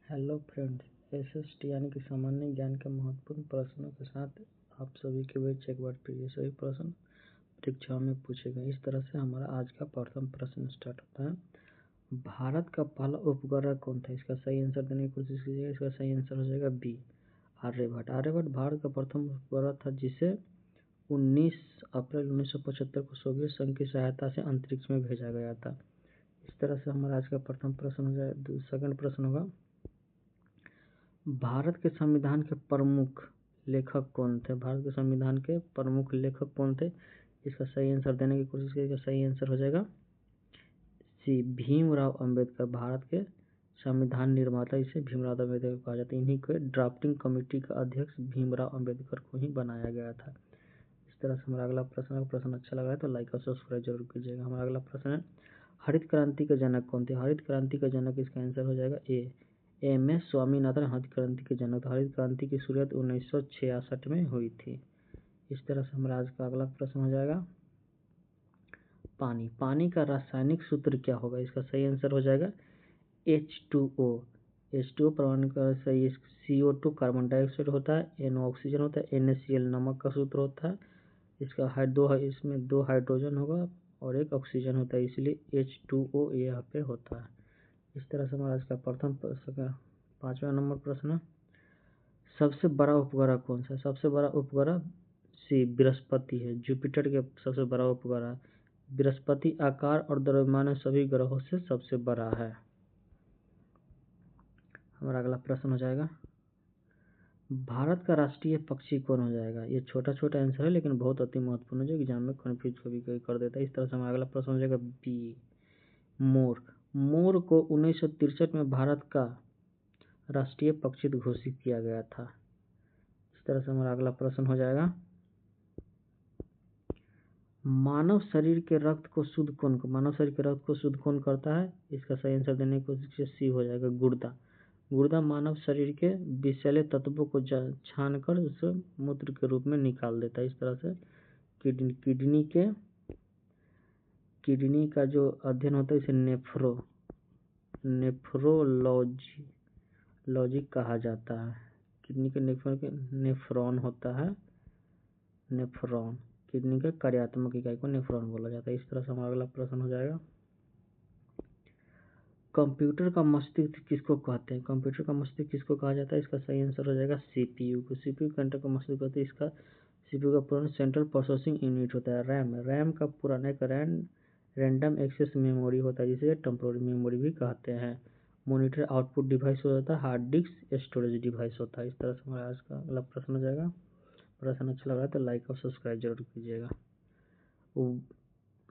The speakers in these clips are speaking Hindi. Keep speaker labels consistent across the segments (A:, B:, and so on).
A: हेलो फ्रेंड्स, एसएसटी यानी कि सामान्य ज्ञान के महत्वपूर्ण प्रश्नों के साथ आप सभी के बीच एक बार फिर ये सभी प्रश्न परीक्षाओं में पूछे गए। इस तरह से हमारा आज का प्रथम प्रश्न स्टार्ट होता है। भारत का पहला उपग्रह कौन था? इसका सही आंसर देने की कोशिश कीजिएगा। इसका सही आंसर हो जाएगा बी, आर्यभट्ट। आर्यभट्ट भारत का प्रथम उपग्रह था जिसे 19 अप्रैल 1975 को सोवियत संघ की सहायता से अंतरिक्ष में भेजा गया था। इस तरह से हमारा आज का प्रथम प्रश्न हो जाए। सेकंड प्रश्न होगा, भारत के संविधान के प्रमुख लेखक कौन थे? भारत के संविधान के प्रमुख लेखक कौन थे? इसका सही आंसर देने की कोशिश कीजिएगा। सही आंसर हो जाएगा सी, भीमराव अंबेडकर। भारत के संविधान निर्माता इसे भीमराव अंबेडकर कहा जाता है। इन्हीं को ड्राफ्टिंग कमेटी का अध्यक्ष भीमराव अंबेडकर को ही बनाया गया था। इस तरह से हमारा अगला प्रश्न अच्छा लगा है तो लाइक और सब्सक्राइब जरूर कीजिएगा। हमारा अगला प्रश्न है, हरित क्रांति के जनक कौन थे? हरित क्रांति का जनक इसका आंसर हो जाएगा ए, एम.एस. स्वामीनाथन हरित क्रांति के जनक। हरित क्रांति की शुरुआत 1966 में हुई थी। इस तरह से हमारा आज का अगला प्रश्न हो जाएगा, पानी। पानी का रासायनिक सूत्र क्या होगा? इसका सही आंसर हो जाएगा H2O। H2O परमाणु का सही, CO2 कार्बन डाइऑक्साइड होता है, NO ऑक्सीजन होता है, NaCl नमक का सूत्र होता है। इसका इसमें 2 हाइड्रोजन होगा और 1 ऑक्सीजन होता है, इसलिए H2O यहाँ पे होता है। इस तरह से हमारा आज का प्रथम प्रश्न, 5वां नंबर प्रश्न, सबसे बड़ा उपग्रह कौन सा है? सबसे बड़ा उपग्रह सी, बृहस्पति है। जुपिटर के सबसे बड़ा उपग्रह बृहस्पति आकार और द्रव्यमान में सभी ग्रहों से सबसे बड़ा है। हमारा अगला प्रश्न हो जाएगा, भारत का राष्ट्रीय पक्षी कौन हो जाएगा? ये छोटा छोटा आंसर है लेकिन बहुत अति महत्वपूर्ण है, जो एग्जाम में कन्फ्यूज कभी कभी कर देता है। इस तरह से हमारा अगला प्रश्न हो जाएगा बी, मोर। मोर को 1963 में भारत का राष्ट्रीय पक्षी घोषित किया गया था। इस तरह से हमारा अगला प्रश्न हो जाएगा, मानव शरीर के रक्त को शुद्ध कौन करता है? इसका सही आंसर देने की कोशिश सी हो जाएगा, गुर्दा। गुर्दा मानव शरीर के विषैले तत्वों को छानकर उसे मूत्र के रूप में निकाल देता है। इस तरह से किडनी का जो अध्ययन होता है इसे नेफ्रोलॉजी कहा जाता है। किडनी के नेफ्रॉन होता है, नेफ्रॉन। किडनी के कार्यात्मक इकाई को नेफ्रॉन बोला जाता है। इस तरह से हमारा अगला प्रश्न हो जाएगा, कंप्यूटर का मस्तिष्क किसको कहते हैं? कंप्यूटर का मस्तिष्क किसको कहा जाता है? इसका सही आंसर हो जाएगा CPU को। CPU कंप्यूटर का मस्तिष्क होता है। इसका CPU का पूरा सेंट्रल प्रोसेसिंग यूनिट होता है। रैम का पुराना एक रैंडम एक्सेस मेमोरी होता है, जिसे टेम्पोररी मेमोरी भी कहते हैं। मॉनिटर आउटपुट डिवाइस होता है, हार्ड डिस्क स्टोरेज डिवाइस होता है। इस तरह से हमारा आज का अगला प्रश्न हो जाएगा। प्रश्न अच्छा लगा तो लाइक और सब्सक्राइब जरूर कीजिएगा।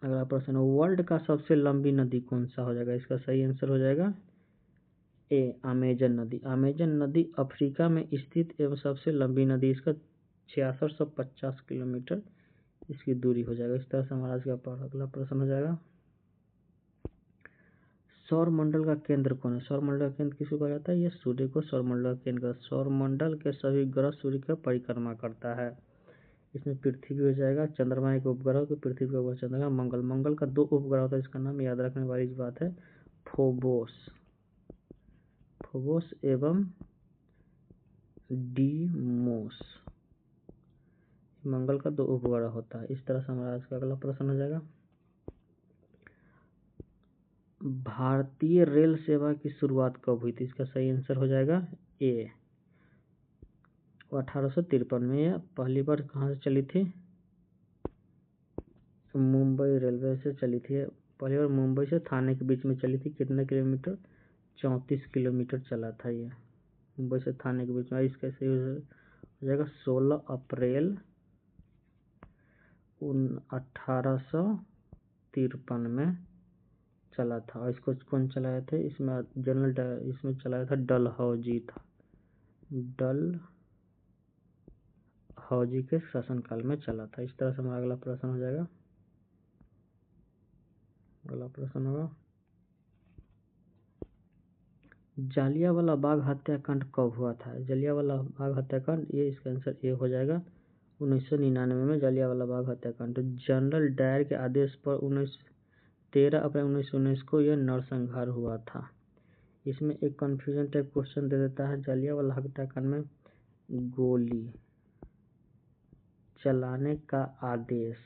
A: अगला प्रश्न, वर्ल्ड का सबसे लंबी नदी कौन सा हो जाएगा? इसका सही आंसर हो जाएगा ए, अमेजन नदी। अमेजन नदी अफ्रीका में स्थित एवं सबसे लंबी नदी, इसका 6650 किलोमीटर इसकी दूरी हो जाएगा। इस तरह से हमारा आज का अगला प्रश्न हो जाएगा, सौर मंडल का केंद्र कौन है? सौर मंडल का केंद्र किसको कहा जाता है? यह सूर्य को सौर मंडल का केंद्र। सौर मंडल के सभी ग्रह सूर्य का परिक्रमा करता है। इसमें पृथ्वी हो जाएगा, चंद्रमा एक उपग्रह को, पृथ्वी का उपग्रह चंद्रमा। मंगल का 2 उपग्रह होता है, इसका नाम याद रखने वाली बात है फोबोस एवं डीमोस। मंगल का 2 उपग्रह होता है। इस तरह से हमारा आज का अगला प्रश्न हो जाएगा, भारतीय रेल सेवा की शुरुआत कब हुई थी? इसका सही आंसर हो जाएगा ए, 1853 में। यह पहली बार कहाँ से चली थी? मुंबई रेलवे से चली थी। पहली बार मुंबई से थाने के बीच में चली थी। कितने किलोमीटर? 34 किलोमीटर चला था ये, मुंबई से थाने के बीच में। इसका सही हो जाएगा 16 अप्रैल 1853 में चला था। और इसको कौन चलाया थे? इसमें इसमें चलाया था डलहौजी था। डलहौजी के शासनकाल में चला था। इस तरह से हमारा अगला प्रश्न हो जाएगा। अगला प्रश्न होगा, जालियांवाला बाग हत्याकांड कब हुआ था? जालियांवाला बाग हत्याकांड, ये इसका आंसर ए हो जाएगा 1999 में जालियांवाला बाग हत्याकांड। जनरल डायर के आदेश पर 13 अप्रैल 1919 को यह नरसंहार हुआ था। इसमें एक कन्फ्यूजन टाइप क्वेश्चन दे देता है, जलियांवाला हत्याकांड में गोली चलाने का आदेश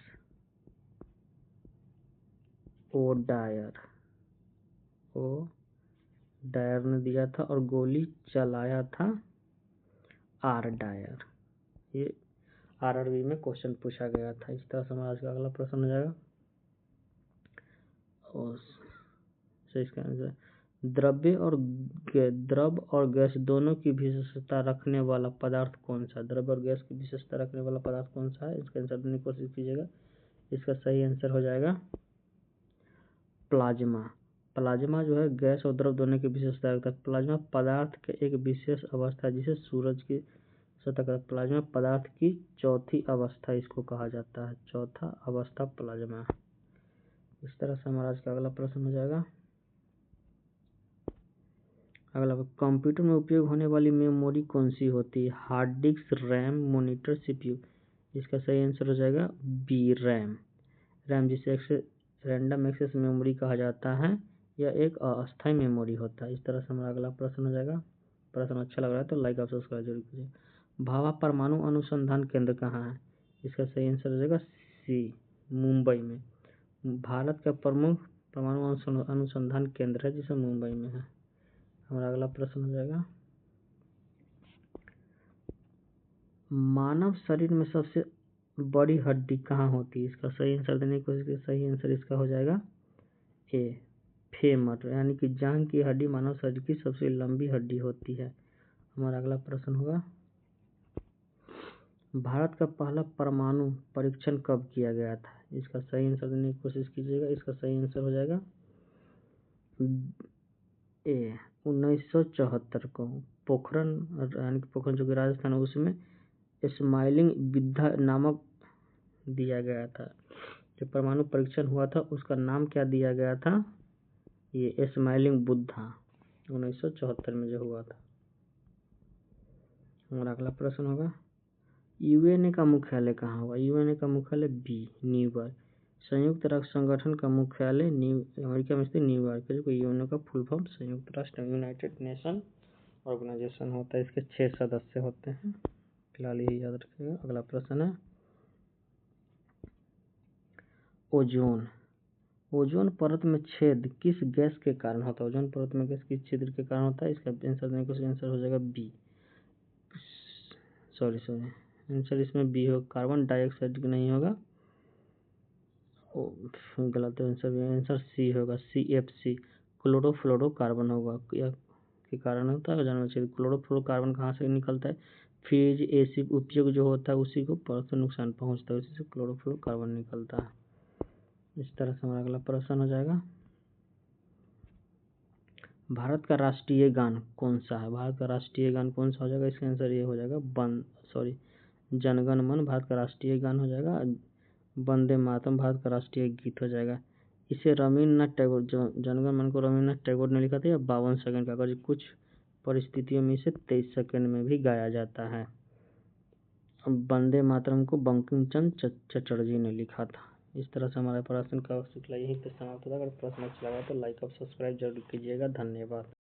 A: ओडायर ने दिया था और गोली चलाया था आर डायर। ये आरआरबी में क्वेश्चन पूछा गया था। इस तरह से हमारा आज का अगला प्रश्न हो जाएगा। और इसका आंसर द्रव और गैस दोनों की विशेषता रखने वाला पदार्थ कौन सा? द्रव और गैस की विशेषता रखने वाला पदार्थ कौन सा है? इसका आंसर देने की कोशिश कीजिएगा। इसका सही आंसर हो जाएगा प्लाज्मा। प्लाज्मा जो है गैस और द्रव दोनों की विशेषता रखता है। प्लाज्मा पदार्थ के एक विशेष अवस्था जिसे सूरज की सतह का प्लाज्मा पदार्थ की चौथी अवस्था इसको कहा जाता है। चौथा अवस्था प्लाज्मा। इस तरह से हमारा आज का अगला प्रश्न हो जाएगा। अगला कंप्यूटर में उपयोग होने वाली मेमोरी कौन सी होती है? Hard disk, RAM, monitor, CPU. इसका सही आंसर हो जाएगा बी, रैम। रैम जिसे रैंडम एक्सेस मेमोरी कहा जाता है, यह एक अस्थायी मेमोरी होता है। इस तरह से हमारा अगला प्रश्न हो जाएगा। प्रश्न अच्छा लग रहा है तो लाइक और सब्सक्राइब जरूर कीजिए। भाभा परमाणु अनुसंधान केंद्र कहाँ है? इसका सही आंसर हो जाएगा सी, मुंबई में। भारत का प्रमुख परमाणु अनुसंधान केंद्र है जिसे मुंबई में है। हमारा अगला प्रश्न हो जाएगा। मानव शरीर में सबसे बड़ी हड्डी कहाँ होती है? इसका सही आंसर देने की कोशिश की। सही आंसर इसका हो जाएगा ए, फेमर, यानी कि जांघ की हड्डी मानव शरीर की सबसे लंबी हड्डी होती है। हमारा अगला प्रश्न होगा। भारत का पहला परमाणु परीक्षण कब किया गया था? इसका सही आंसर देने की कोशिश कीजिएगा। इसका सही आंसर हो जाएगा ए, 1974 को पोखरण, यानी कि पोखरण जो कि राजस्थान है, उसमें स्माइलिंग बुद्धा नामक दिया गया था। जो परमाणु परीक्षण हुआ था उसका नाम क्या दिया गया था? ये स्माइलिंग बुद्धा, 1974 में जो हुआ था। हमारा अगला प्रश्न होगा। यूएनए का मुख्यालय कहाँ होगा? यूएनए का मुख्यालय बी, न्यूयॉर्क। संयुक्त राष्ट्र संगठन का मुख्यालय अमेरिका में स्थित न्यूयॉर्क है, जो यूएनए का फुल फॉर्म संयुक्त राष्ट्र यूनाइटेड नेशन ऑर्गेनाइजेशन होता है। इसके 6 सदस्य होते हैं। फिलहाल यही याद रखिएगा। अगला प्रश्न है ओजोन। ओजोन परत में छेद किस गैस के कारण होता है? ओजोन परत में गैस किस छिद्र के कारण होता है? इसका आंसर देने का आंसर हो जाएगा बी, सॉरी आंसर इसमें बी होगा, कार्बन डाइऑक्साइड नहीं होगा। गलत आंसर सी होगा, CFC, क्लोरोफ्लोरोकार्बन होगा। यह के कारण होता है जानवर छेद। क्लोरोफ्लोरोकार्बन कहाँ से निकलता है? फ्यूज एसिड उपयोग जो होता है उसी को परत से नुकसान पहुँचता है, उसी से क्लोरोफ्लोरोकार्बन निकलता है। इस तरह से हमारा अगला प्रश्न हो जाएगा। भारत का राष्ट्रीय गान कौन सा है? भारत का राष्ट्रीय गान कौन सा हो जाएगा? इसका आंसर ये हो जाएगा जनगण मन भारत का राष्ट्रीय गान हो जाएगा। वंदे मातरम भारत का राष्ट्रीय गीत हो जाएगा। इसे रविन्द्रनाथ टैगोर, जनगण मन को रविन्द्रनाथ टैगोर ने लिखा था। यह 52 सेकंड का, अगर कुछ परिस्थितियों में इसे 23 सेकंड में भी गाया जाता है। वंदे मातरम को बंकिम चंद्र चटर्जी ने लिखा था। इस तरह से हमारा प्रश्न का श्रृंखला यहीं पे समाप्त होता है। अगर प्रश्न अच्छा लगा तो लाइक और सब्सक्राइब जरूर कीजिएगा। धन्यवाद।